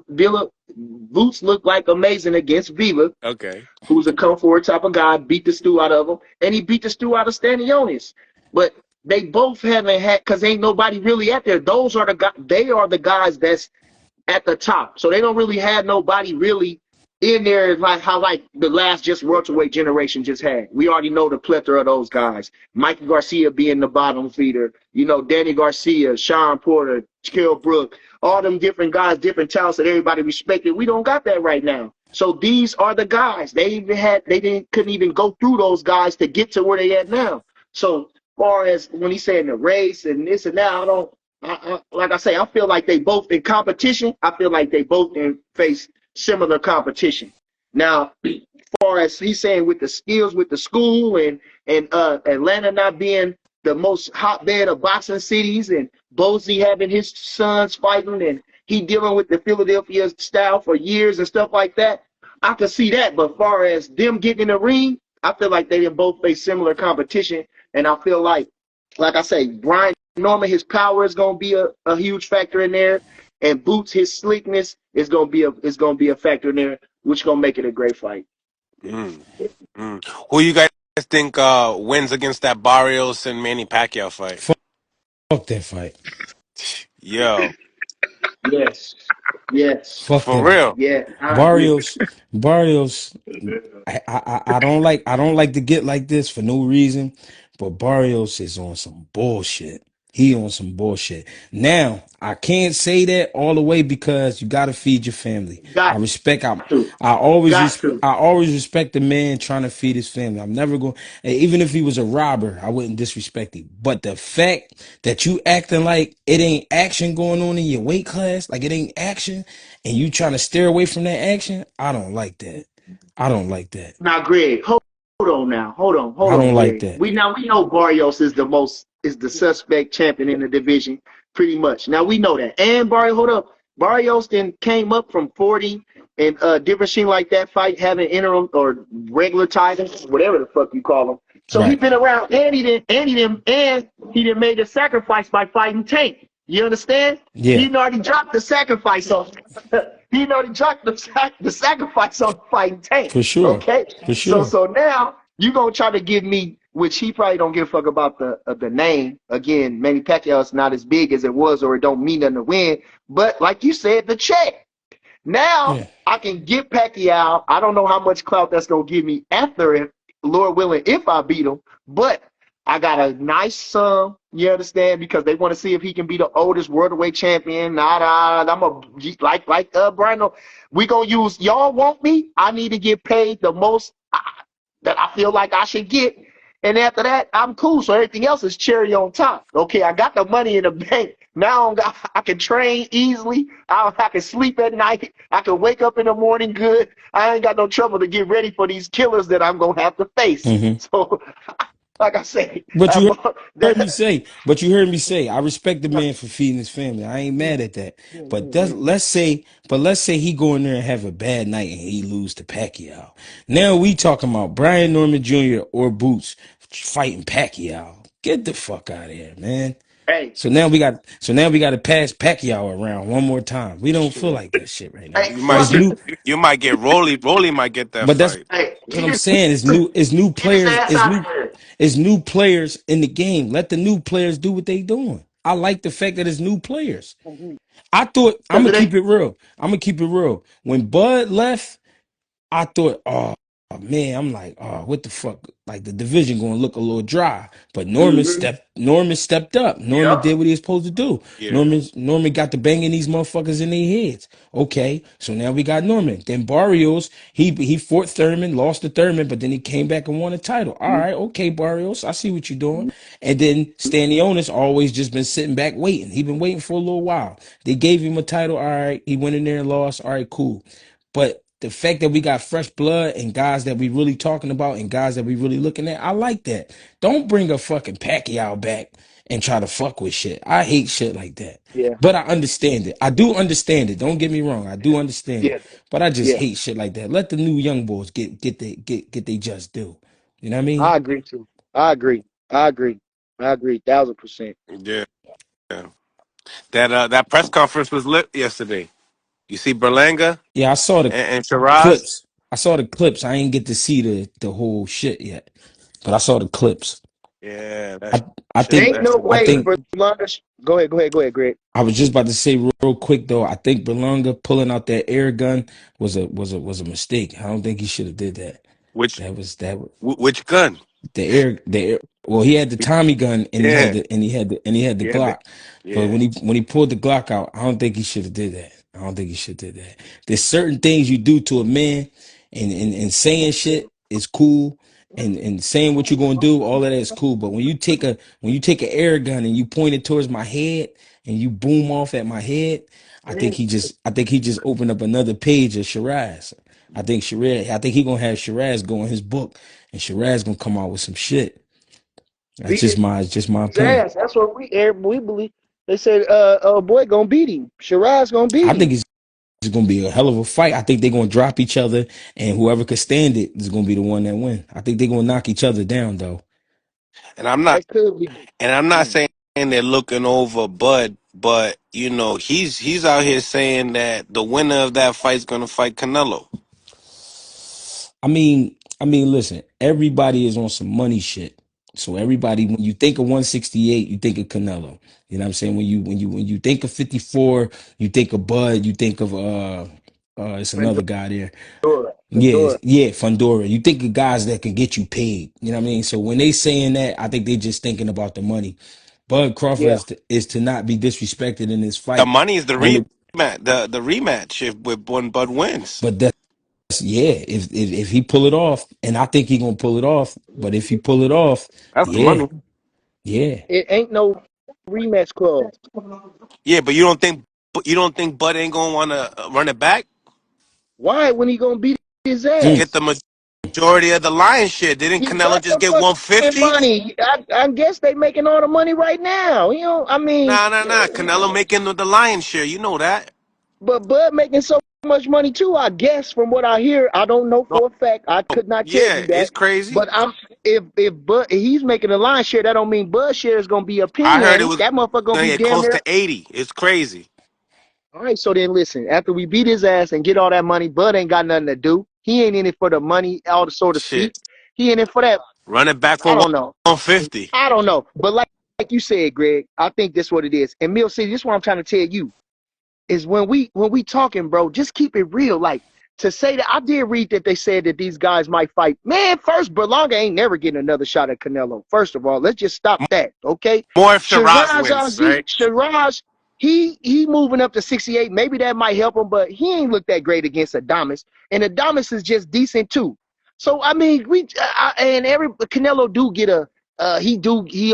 Villa. Boots looked like amazing against Villa, Okay. who's a come forward type of guy, beat the stew out of him, and he beat the stew out of Stanionis. But they both haven't had because ain't nobody really at there. Those are the guys. They are the guys that's at the top. So they don't really have nobody really in there like how like the last just welterweight generation just had. We already know the plethora of those guys. Mikey Garcia being the bottom feeder, Danny Garcia, Sean Porter, Kell Brook, all them different guys, different talents that everybody respected. We don't got that right now. So these are the guys. Couldn't even go through those guys to get to where they at now. So far as when he's saying the race and this and that, I don't like I say, I feel like they both in competition. I feel like they both face similar competition. Now, as far as he's saying with the skills with the school and Atlanta not being the most hotbed of boxing cities and Bozy having his sons fighting and he dealing with the Philadelphia style for years and stuff like that, I can see that. But as far as them getting in the ring, I feel like they both face similar competition. And I feel like I say, Brian Norman, his power is going to be a huge factor in there, and Boots, his slickness is going to be a factor in there, which is going to make it a great fight. Mm. Mm. Who you guys think wins against that Barrios and Manny Pacquiao fight? Fuck that fight. Yo, Yes. Fuck for that. real. Yeah, I agree. Barrios. I don't like to get like this for no reason, but Barrios is on some bullshit. He on some bullshit. Now, I can't say that all the way because you gotta feed your family. I Got respect to. Got to. I always respect the man trying to feed his family. I'm never going even if he was a robber, I wouldn't disrespect him. But the fact that you acting like it ain't action going on in your weight class, like it ain't action, and you trying to steer away from that action, I don't like that. I don't like that. Now, Greg, hold on now. Hold I on, don't like Greg. that. We know Barrios is the suspect champion in the division, pretty much. Now we know that. And Barrios then came up from 40 and different shit like that fight, having interim or regular titles, whatever the fuck you call them. So he Right. been around and he didn't made a sacrifice by fighting Tank. You understand? Yeah, He already dropped the sacrifice on. He already dropped the sacrifice on fighting Tank. for sure. Okay, For so sure. so now you gonna try to give me, which he probably don't give a fuck about the name. Again, Manny Pacquiao is not as big as it was, or it don't mean nothing to win. But like you said, the check. Now Yeah. I can get Pacquiao. I don't know how much clout that's gonna give me after it, Lord willing, if I beat him. But I got a nice sum, you understand, because they want to see if he can be the oldest welterweight champion. I'm a like Brian. We gonna use y'all want me. I need to get paid the most that I feel like I should get. And after that, I'm cool. So everything else is cherry on top. Okay, I got the money in the bank. Now I can train easily. I can sleep at night. I can wake up in the morning good. I ain't got no trouble to get ready for these killers that I'm going to have to face. Hmm. So, like I say, But you but you heard me say, I respect the man for feeding his family. I ain't mad at that. But let's say he go in there and have a bad night and he lose to Pacquiao. Now we talking about Brian Norman Jr. or Boots fighting Pacquiao. Get the fuck out of here, man. hey, So now we got to pass Pacquiao around one more time. We don't feel like that shit right now. hey, You It's might fuck it. new, you might get Rolly. Rolly might get that but fight. Hey, that's what I'm saying. get his ass out of here. It's new players in the game. Let the new players do what they doing. I like the fact that it's new players. I thought I'm Because gonna it keep ain't. it real. I'm gonna keep it real. When Bud left, I thought, oh man, I'm like, oh, what the fuck? Like the division gonna look a little dry. But Mm-hmm. Norman stepped up. Norman Yep. did what he was supposed to do. Yeah. Norman got to banging these motherfuckers in their heads. Okay, so now we got Norman. Then Barrios, he fought Thurman, lost to Thurman, but then he came back and won a title. All right, okay, Barrios, I see what you're doing. And then Stanionis always just been sitting back waiting. He been waiting for a little while. They gave him a title. All right, he went in there and lost. All right, cool. But the fact that we got fresh blood and guys that we really talking about and guys that we really looking at, I like that. Don't bring a fucking Pacquiao back and try to fuck with shit. I hate shit like that. Yeah. But I understand it. I do understand it. Don't get me wrong. I do understand it. Yeah. But I just Yeah. hate shit like that. Let the new young boys get they just due. You know what I mean? I agree too. I agree. I agree. I agree. 1,000%. Yeah. That press conference was lit yesterday. You see Berlanga Yeah, I saw the and Shiraz? clips. I saw the clips. I ain't get to see the whole shit yet, but I saw the clips. Yeah, that I I shit. think Ain't That's no I way, wicked. think Berlanga. Go ahead, Greg. I was just about to say real quick though. I think Berlanga pulling out that air gun was a mistake. I don't think he should have did that. Which That was which gun? the air. Well, he had the Tommy gun and he had Yeah, the yeah, Glock. But yeah. when he pulled the Glock out, I don't think he should have did that. I don't think he should did that. There's certain things you do to a man, and saying shit is cool, and saying what you're gonna do, all of that is cool. But when you take an air gun and you point it towards my head and you boom off at my head, I think he just opened up another page of Shiraz. I think he gonna have Shiraz go in his book, and Shiraz gonna come out with some shit. Beat It's just my his opinion. ass. That's what we believe. They said, boy, gonna beat him. Shiraz gonna beat I him. think it's gonna be a hell of a fight. I think they're gonna drop each other, and whoever could stand it is gonna be the one that win. I think they're gonna knock each other down though. And I'm not That could be. and I'm not saying they're looking over Bud, but he's out here saying that the winner of that fight's gonna fight Canelo. Listen, everybody is on some money shit. So everybody, when you think of 168, you think of Canelo. You know what I'm saying? When you think of 54, you think of Bud, you think of it's another guy there. Fedora. Yeah, Fundora. You think of guys that can get you paid. You know what I mean? So when they saying that, I think they just thinking about the money. Bud Crawford Yeah. is to not be disrespected in this The fight. money is the Only, rematch. The rematch if with when Bud wins. but that's yeah. If he pull it off, and I think he gonna pull it off. But if he pull it off, That's the yeah, money. yeah. It ain't no rematch clause. Yeah, but you don't think Bud ain't gonna want to run it back Why when he gonna beat his to get ass? the majority of the lion's share? Didn't He Canelo got just the get fucking 150? money. I guess they making all the money right now. You know, I mean, Nah. Canelo making the lion's share. You know that. but Bud making so much money too. I guess from what I hear, I don't know No, for a fact. I could not tell yeah, you it's that. crazy. But I'm if Bud if he's making a line share, that don't mean Bud share is gonna be a I penny, heard it Annie. was That motherfucker gonna gonna be get damn close near. to 80. It's crazy. All right, so then listen. After we beat his ass and get all that money, Bud ain't got nothing to do. He ain't in it for the money, all so to speak. Shit. He in it for that. Run it back I for don't know. 150. I don't know. But like you said, Greg, I think that's what it is. And Mill City, this is what I'm trying to tell you is when we talking, bro, just keep it real. Like to say that I did read that they said that these guys might fight. Man, first Berlanga ain't never getting another shot at Canelo. First of all, let's just stop that, okay? More if Shiraz Shiraz wins, right? Shiraz, he moving up to 68. Maybe that might help him, but he ain't looked that great against Adames, and Adames is just decent too. So I mean, and every Canelo do get a. He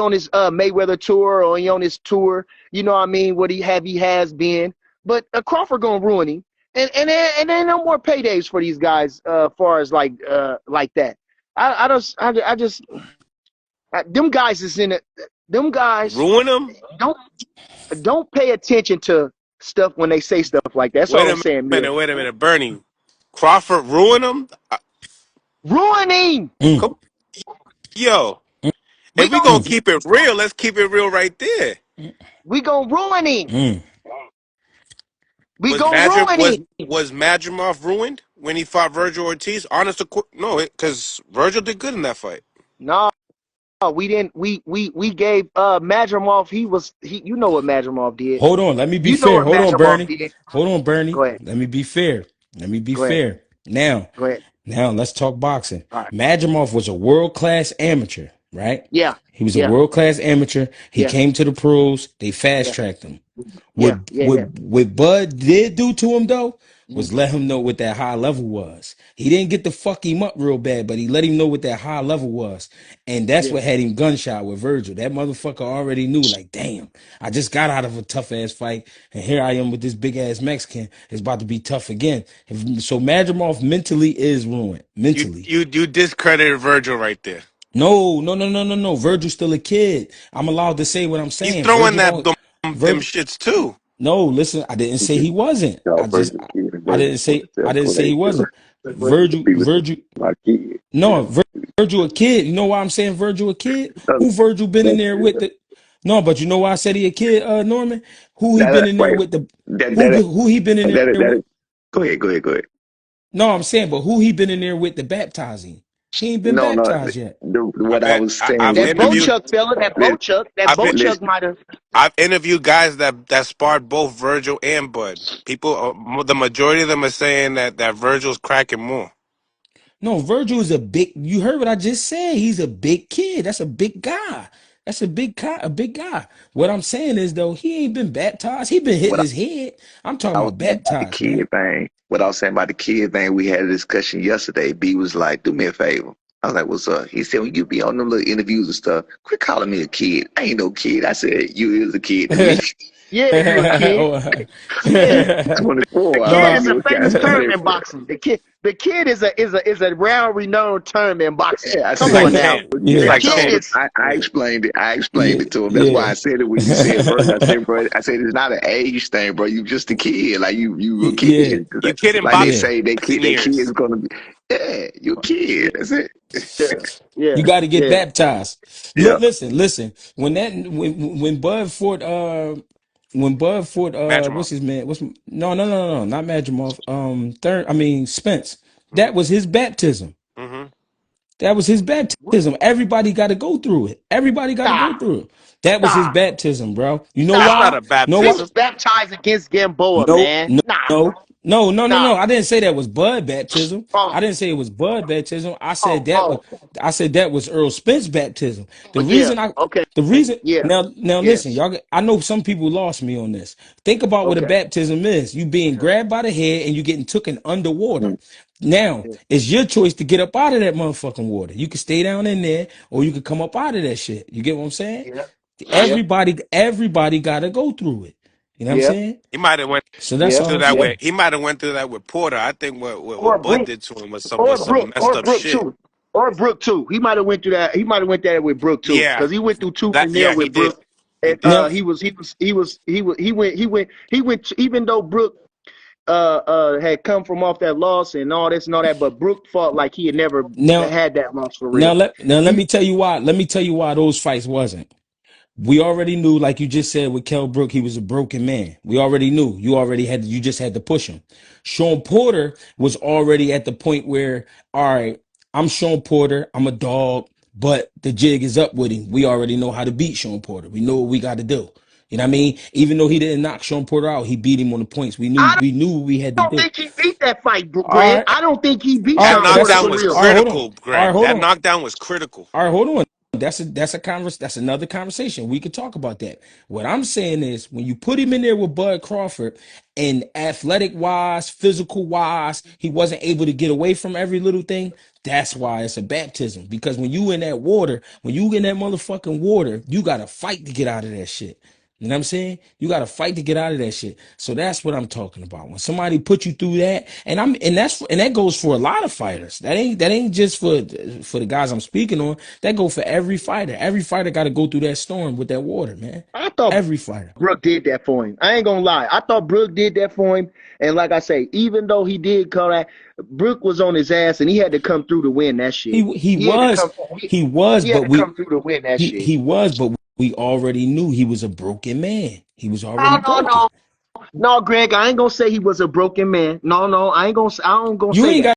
on his Mayweather tour or he on his tour, you know what I mean, what he has been, but Crawford gonna ruin him, and there ain't no more paydays for these guys. Far as like that, I just them guys is in it. Them guys Ruin him? don't don't pay attention to stuff when they say stuff like that. That's Wait all I'm a saying, Mill. wait a minute. Bernie. Crawford ruin him? Ruining. Mm, Come, yo, We if we gon' gonna mm, keep it real, let's keep it real right there. we gon' ruin him. mm. We gon' ruin him. Was Madrimov ruined when he fought Virgil Ortiz? No, because Virgil did good in that fight. No, we didn't. We gave Madrimov. He. You know what Madrimov did. Hold on, let me be You know fair. what Hold on, Madrimov Bernie. did. Hold on, Go Bernie. ahead. Let me be fair. Let me be Go ahead. fair. Now, Go ahead. Now let's talk boxing. All right. Madrimov was a world class amateur, right? Yeah. He was a Yeah. world class amateur. He Yeah. came to the pros. They fast Yeah. tracked him. Yeah. What Yeah. what Yeah. what Bud did do to him though Mhm. was let him know what that high level was. He didn't get to fuck him up real bad, but he let him know what that high level was. And that's Yeah. what had him gunshot with Virgil. That motherfucker already knew, like, damn, I just got out of a tough ass fight, and here I am with this big ass Mexican. It's about to be tough again. So Madrimov mentally is ruined. Mentally. You discredited Virgil right there. No. Virgil's still a kid. I'm allowed to say what I'm He's saying. throwing Virgil that don't them Virgil shits too. No, listen, I didn't say he wasn't. Y'all I just Virgil kid and I Virgil didn't want say to tell I didn't say he Kodak to wasn't. be with Virgil my kid. no, Virgil a kid. You know why I'm saying Virgil a kid? Other Who Virgil been in than there with? No, but you know why I said he a kid, Norman? Who he been in there Wait, with the that that who he been in there with? that. Go ahead, go ahead, go ahead. No, I'm saying, but who he been in there with the baptizing? He ain't been No, no. baptized yet. What I was saying I've was, That do you interviewed Bochuck fella, that li- Bochuck, that I've been Bochuck listen? might have. I've interviewed guys that sparred both Virgil and Bud. People, the majority of them are saying that Virgil's cracking more. No, Virgil is a big. You heard what I just said. He's a big kid. That's a big guy. That's a big guy. A big guy. What I'm saying is though, he ain't been baptized. He been hitting What his head. I'm talking I was about saying about the baptized, man. kid thing. What I was saying about the kid thing, we had a discussion yesterday. B was like, "Do me a favor." I was like, "What's up?" He said, "When you be on them little interviews and stuff, quit calling me a kid. I ain't no kid." I said, "You is a kid to me." Yeah, you a kid. Yeah, the 24. I kid might is be a okay. I famous said, term listen. in boxing. The kid is a round renowned term in boxing. Yeah, I It's Come said, like on you now. Shin. yeah, It's The Yeah, like I kid told Shin. him, is I Yeah. explained it. I explained yeah, it to him. That's why yeah, I said it when you said, bro. I said, bro, I said, it's not an age thing, bro. You just a kid. Like, you a yeah, kid. You kid in Like they yeah. boxing say, for they kid years. is going to be, yeah, you a kid. That's it. yeah, yeah, You got to get yeah. baptized. Yeah. Look, listen. When Bud fought Madrimov. what's his man? No, not Madrimov. Spence. That Mm-hmm. was his baptism. Mm-hmm. That was his What? baptism. Everybody got to go through it. Everybody got to go Stop, through it. That was his stop, baptism, bro. You know That's stop. not why? a Know He why? was baptism. baptized against Gamboa, No, man. no, Nah, no, no. nah. I didn't say that was Bud baptism. I Oh, didn't say it was Bud baptism. oh, oh. I said that was Earl Spence baptism. The Yeah. reason I Okay. the reason Yeah. now listen, Yes. y'all. I know some people lost me on this. Think about what a Okay. baptism is. You being grabbed by the head and you getting taken underwater. Mm. Now Yeah. it's your choice to get up out of that motherfucking water. You can stay down in there, or you can come up out of that shit. You get what I'm saying? Yeah. Yeah. Everybody got to go through it. You know what I'm Yeah. saying? He might have went So that's Yeah. all through I'm that Yeah. with saying. he might have went through that with Porter. I think Or what Bud Brooke. did to him Or was some Brooke. messed Or up Brooke shit. too. Or Brooke too. He might have went through that. He might have went there with Brooke too, Yeah. because he went through tooth That and nail yeah, he with did. Brooke. He And did. Now, he went. Even though Brooke had come from off that loss and all this and all that, but Brooke fought like he had never now, had that loss for real. let He me tell you why. Let me tell you why those fights wasn't. We already knew, like you just said with Kell Brook, he was a broken man. We already knew. You just had to push him. Sean Porter was already at the point where, all right, I'm Sean Porter, I'm a dog, but the jig is up with him. We already know how to beat Sean Porter. We know what we got to do. You know what I mean? Even though he didn't knock Sean Porter out, he beat him on the points. I We knew what we had to don't do. think he beat that fight, All Greg. right, I don't think he beat all That right, Sean but Porter knockdown for was real. all right, hold on. critical, All right, Greg. hold That on. knockdown was critical. All right, hold on. That's another conversation. We could talk about that. What I'm saying is when you put him in there with Bud Crawford and athletic wise, physical wise, he wasn't able to get away from every little thing. That's why it's a baptism. Because when you in that water, when you in that motherfucking water, you gotta fight to get out of that shit. You know what I'm saying? You got to fight to get out of that shit. So that's what I'm talking about. When somebody put you through that, and that goes for a lot of fighters. That ain't just for the guys I'm speaking on. That go for every fighter. Every fighter got to go through that storm with that water, man. I thought Every fighter. Brooke did that for him. I ain't gonna lie. I thought Brooke did that for him. And like I say, even though he did call that, Brooke was on his ass and he had to come through to win that shit. He He had to was come. he was, He had but to come through to win that shit. he was, but we already knew he was a broken man. He was already No, no, broken. no, no, Greg. I ain't gonna say he was a broken man. No, no, I ain't gonna. I don't gonna You say ain't got that.